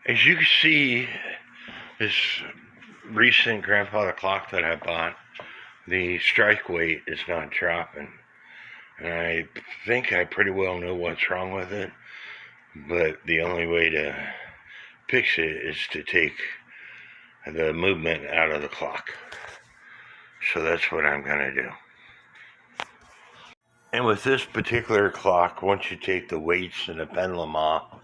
As you can see, this recent grandfather clock that I bought, the strike weight is not dropping. And I think I pretty well know what's wrong with it, but the only way to fix it is to take the movement out of the clock. So that's what I'm going to do. And with this particular clock, once you take the weights and the pendulum off,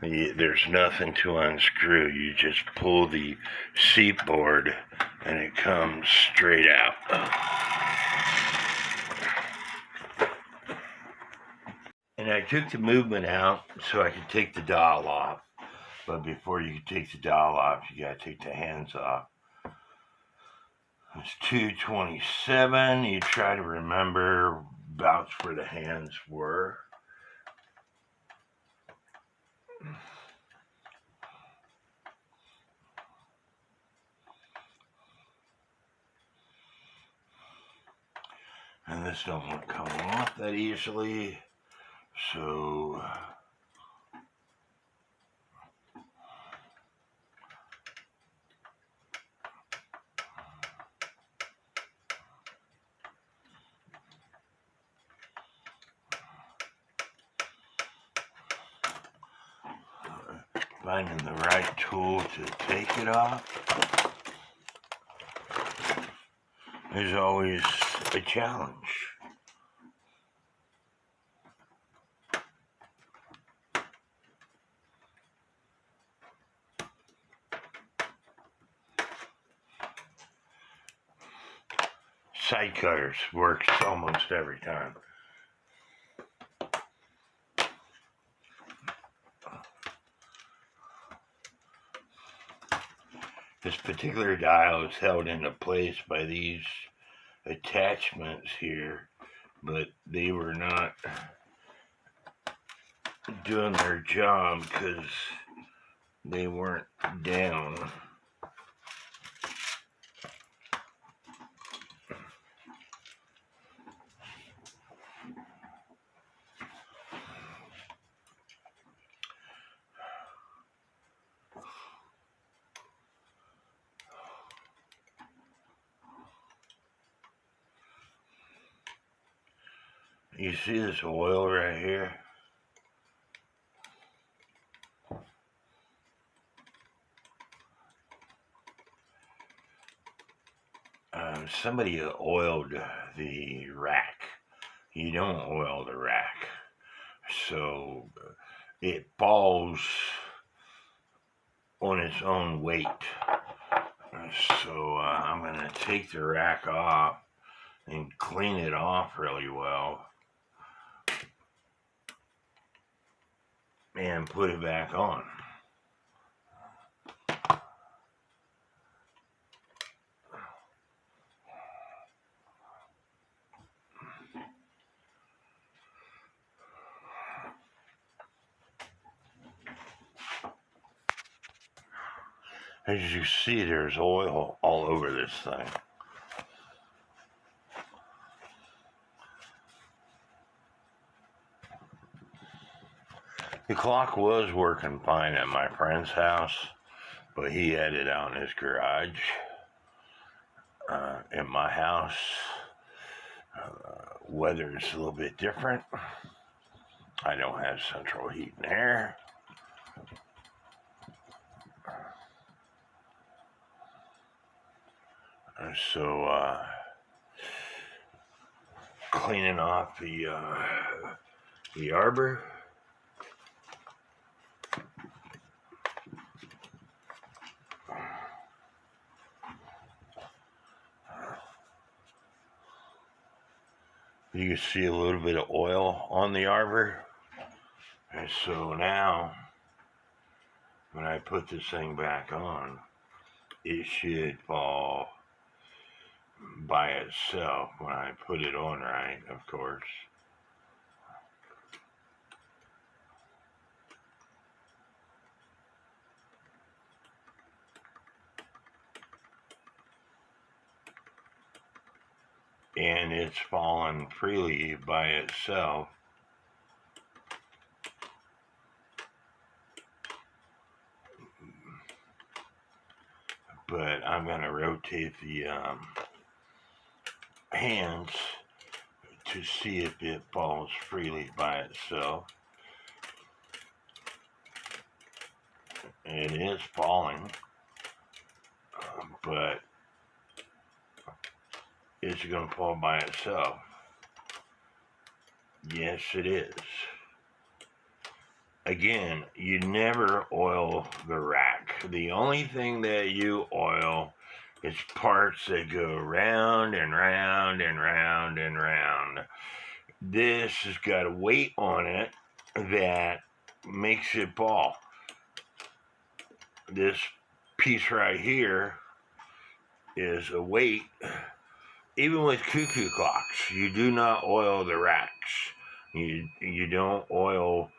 there's nothing to unscrew. You just pull the seat board and it comes straight out. And I took the movement out so I could take the dial off. But before you can take the dial off, you gotta take the hands off. It's 227. You try to remember about where the hands were. And this don't come off that easily. So finding the right tool to take it off is always a challenge. Side cutters works almost every time. This particular dial is held into place by these attachments here, but they were not doing their job because they weren't down. You see this oil right here? Somebody oiled the rack. You don't oil the rack. So it falls on its own weight. So I'm going to take the rack off and clean it off really well and put it back on. As you see, there's oil all over this thing. The clock was working fine at my friend's house, but he had it out in his garage. In my house, weather is a little bit different. I don't have central heat and air. So cleaning off the arbor. You can see a little bit of oil on the arbor. And so now, when I put this thing back on, it should fall by itself when I put it on right, of course. And it's fallen freely by itself. but I'm going to rotate the hands to see if it falls freely by itself. It is falling, but is it going to fall by itself? Yes, it is. Again, you never oil the rack. The only thing that you oil is parts that go round and round and round and round. This has got a weight on it that makes it fall. This piece right here is a weight. Even with cuckoo clocks, you do not oil the racks. You don't oil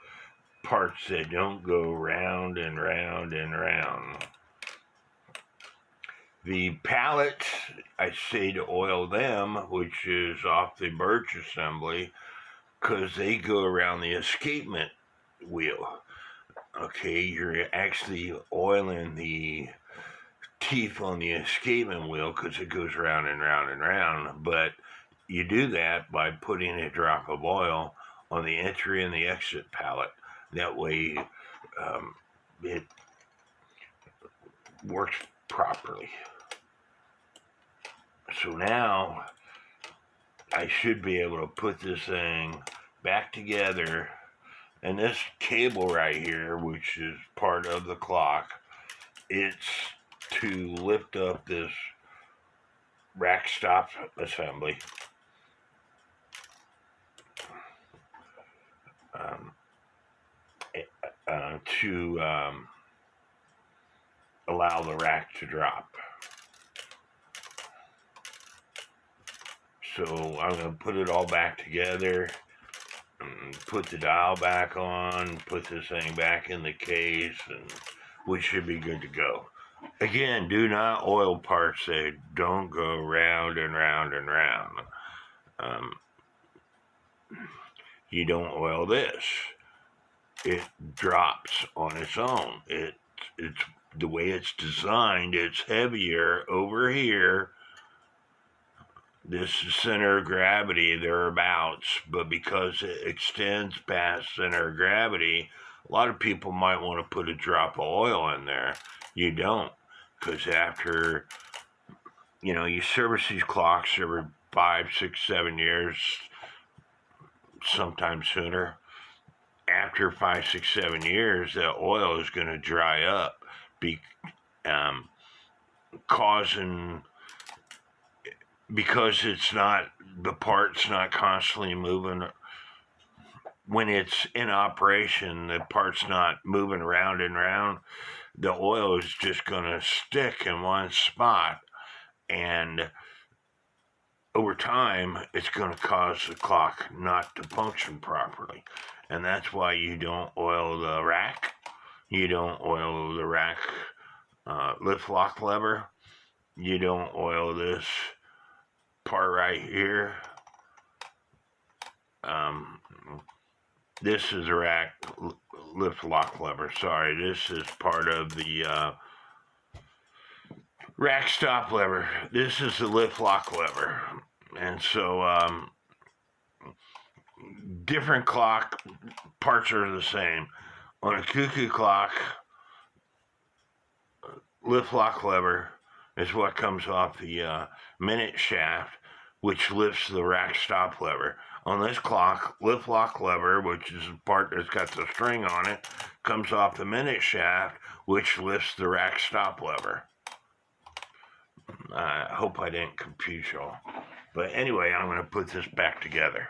parts that don't go round and round and round. The pallets, I say to oil them, which is off the birch assembly, because they go around the escapement wheel. Okay, you're actually oiling the teeth on the escapement wheel because it goes round and round and round, but you do that by putting a drop of oil on the entry and the exit pallet. That way it works properly. So now I should be able to put this thing back together, and this cable right here, which is part of the clock, it's to lift up this rack stop assembly. To allow the rack to drop. So I'm going to put it all back together, and put the dial back on, put this thing back in the case, and we should be good to go. Again, do not oil parts that don't go round and round and round. You don't oil this. It drops on its own. It's the way it's designed. It's heavier over here. This is center of gravity thereabouts, but because it extends past center of gravity, a lot of people might want to put a drop of oil in there. You don't, because after, you service these clocks every 5, 6, 7 years, sometimes sooner. After 5, 6, 7 years, the oil is going to dry up, because the part's not constantly moving. When it's in operation, the part's not moving around and around. The oil is just going to stick in one spot, and over time, it's going to cause the clock not to function properly. And that's why you don't oil the rack. You don't oil the rack lift lock lever. You don't oil this part right here. This is a rack lift lock lever. Sorry, this is part of the rack stop lever. This is the lift lock lever. And so different clock parts are the same. On a cuckoo clock, lift lock lever is what comes off the minute shaft, which lifts the rack stop lever. On this clock, lift lock lever, which is the part that's got the string on it, comes off the minute shaft, which lifts the rack stop lever. I hope I didn't confuse you all. But anyway, I'm going to put this back together.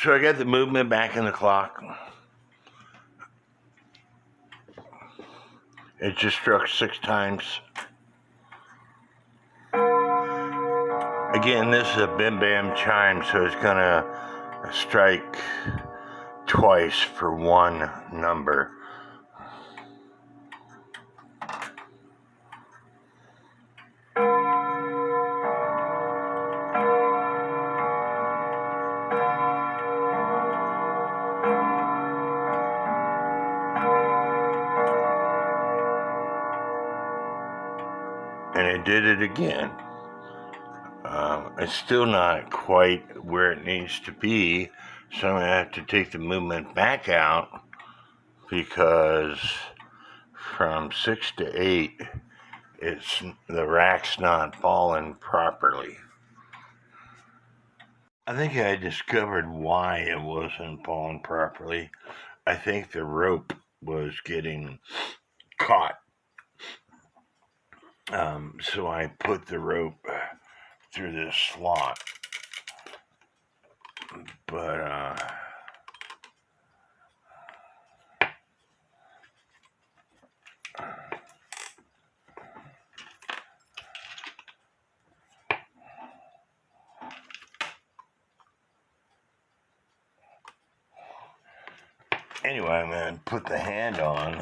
So I got the movement back in the clock. It just struck 6 times. Again, this is a bim bam chime, so it's gonna strike twice for one number. I did it again. It's still not quite where it needs to be, so I'm going to have to take the movement back out because from 6 to 8, the rack's not falling properly. I think I discovered why it wasn't falling properly. I think the rope was getting caught. So I put the rope through this slot. But anyway, I'm going to put the hand on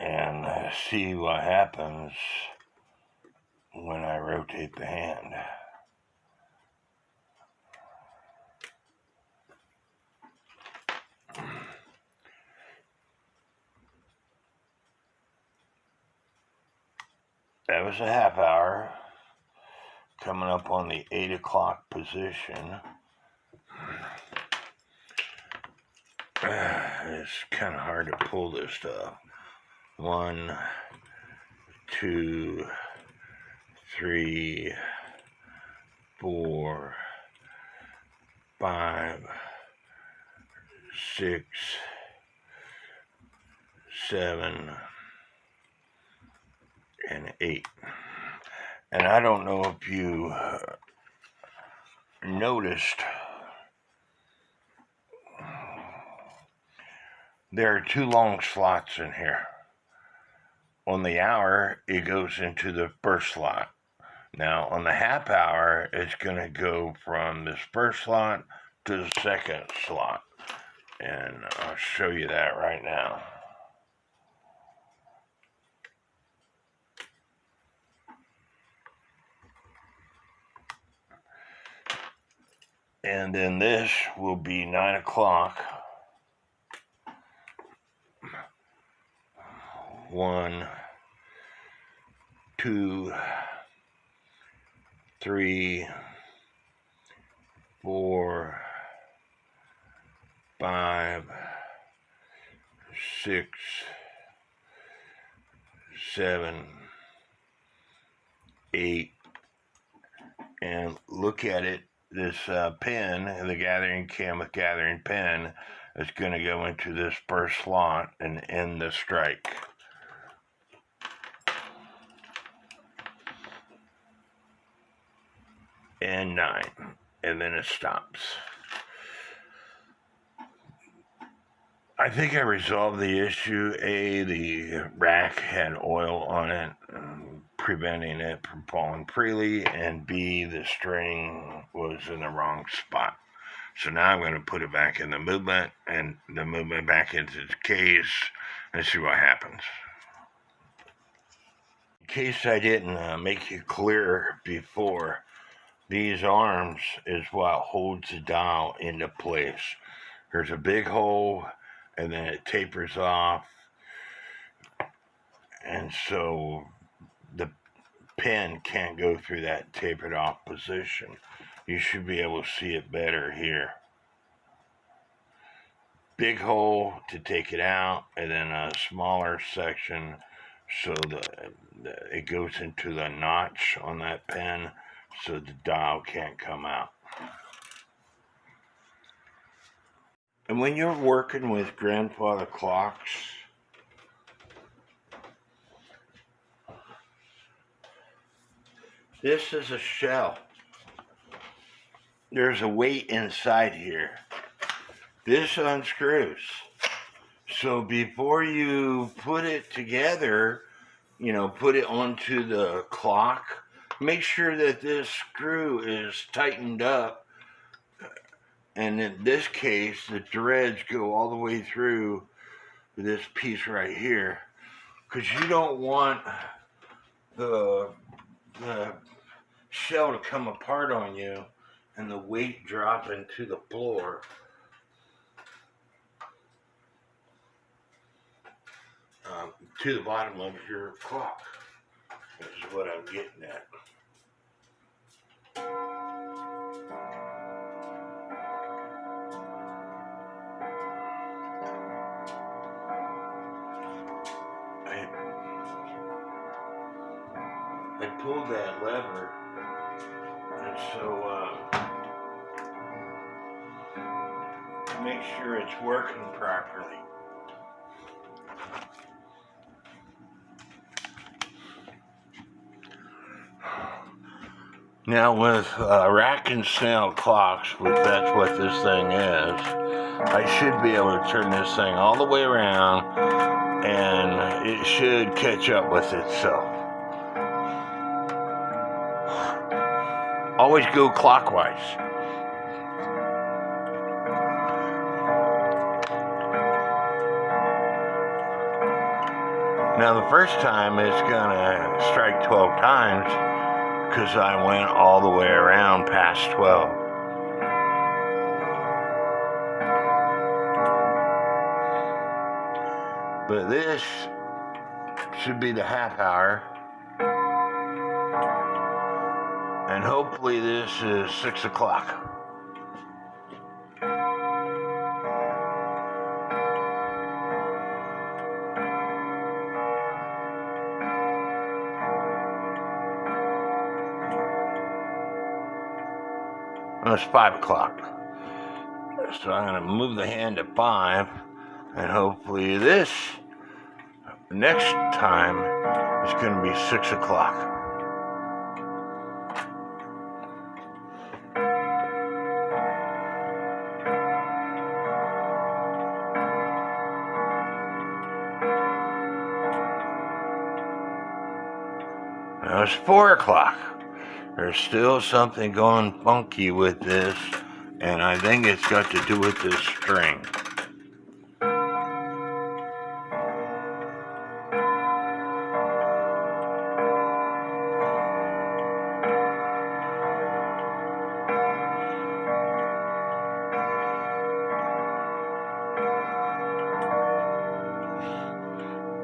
and see what happens when I rotate the hand. That was a half hour, coming up on the 8 o'clock position. It's kind of hard to pull this stuff. 1, 2, 3, 4, 5, 6, 7, and 8. And I don't know if you noticed, there are 2 long slots in here. On the hour, it goes into the first slot. Now, on the half hour, it's going to go from this first slot to the second slot. And I'll show you that right now. And then this will be 9 o'clock. 1, 2, 3, 4, 5, 6, 7, 8, and look at it. This pen, the gathering cam with gathering pen, is going to go into this first slot and end the strike. And 9, and then it stops. I think I resolved the issue. The rack had oil on it, preventing it from falling freely, and B, the string was in the wrong spot. So now I'm going to put it back in the movement, and the movement back into its case, and see what happens. In case I didn't make it clear before, these arms is what holds the dial into place. There's a big hole, and then it tapers off, and so the pen can't go through that tapered off position. You should be able to see it better here. Big hole to take it out, and then a smaller section so it goes into the notch on that pen so the dial can't come out. And when you're working with grandfather clocks, this is a shell. There's a weight inside here. This unscrews. So before you put it together, put it onto the clock, make sure that this screw is tightened up. And in this case, the threads go all the way through this piece right here, because you don't want the shell to come apart on you and the weight drop into the floor. To the bottom of your clock as what I'm getting at. I pulled that lever, and so make sure it's working properly. Now with rack and snail clocks, which that's what this thing is, I should be able to turn this thing all the way around and it should catch up with itself. Always go clockwise. Now the first time it's gonna strike 12 times because I went all the way around past 12. But this should be the half hour. And hopefully this is 6 o'clock. It's 5 o'clock. So I'm going to move the hand to 5, and hopefully this next time is going to be 6 o'clock. Now it's 4 o'clock. There's still something going funky with this, and I think it's got to do with this string.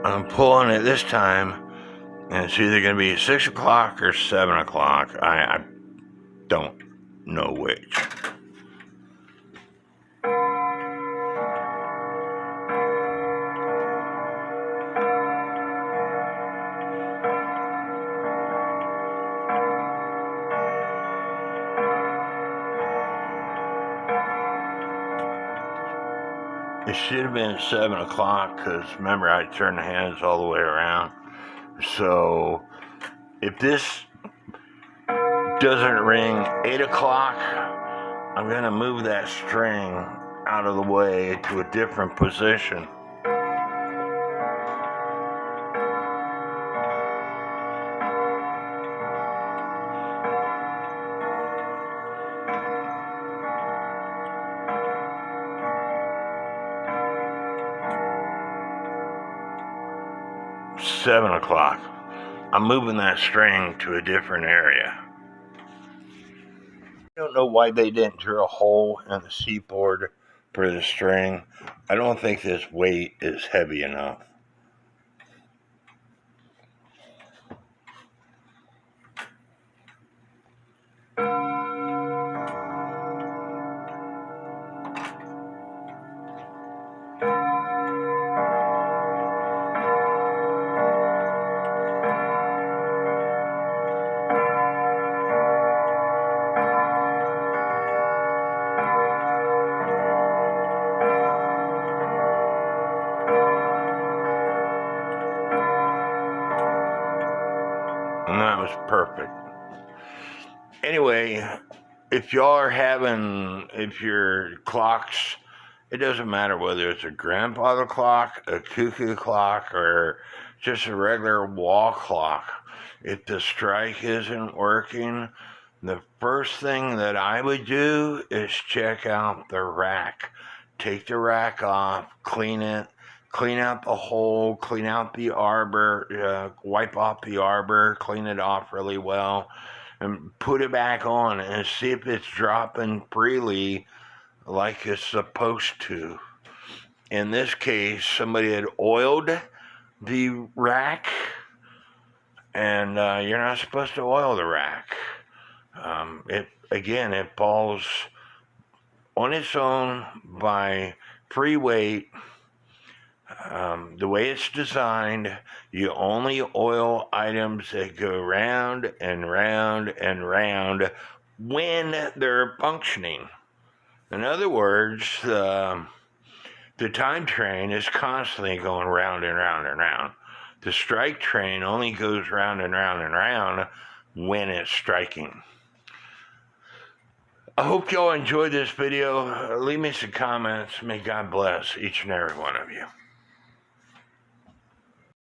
I'm pulling it this time, and it's either going to be 6 o'clock or 7 o'clock. I don't know which. It should have been 7 o'clock because remember I turned the hands all the way around. So if this doesn't ring 8 o'clock, I'm going to move that string out of the way to a different position. It's 7 o'clock. I'm moving that string to a different area. I don't know why they didn't drill a hole in the seatboard for the string. I don't think this weight is heavy enough. And that was perfect. Anyway, if your clocks, it doesn't matter whether it's a grandfather clock, a cuckoo clock, or just a regular wall clock. If the strike isn't working, the first thing that I would do is check out the rack. Take the rack off, clean it, clean out the hole, clean out the arbor, wipe off the arbor, clean it off really well, and put it back on and see if it's dropping freely like it's supposed to. In this case, somebody had oiled the rack and you're not supposed to oil the rack. It falls on its own by free weight. The way it's designed, you only oil items that go round and round and round when they're functioning. In other words, the time train is constantly going round and round and round. The strike train only goes round and round and round when it's striking. I hope y'all enjoyed this video. Leave me some comments. May God bless each and every one of you.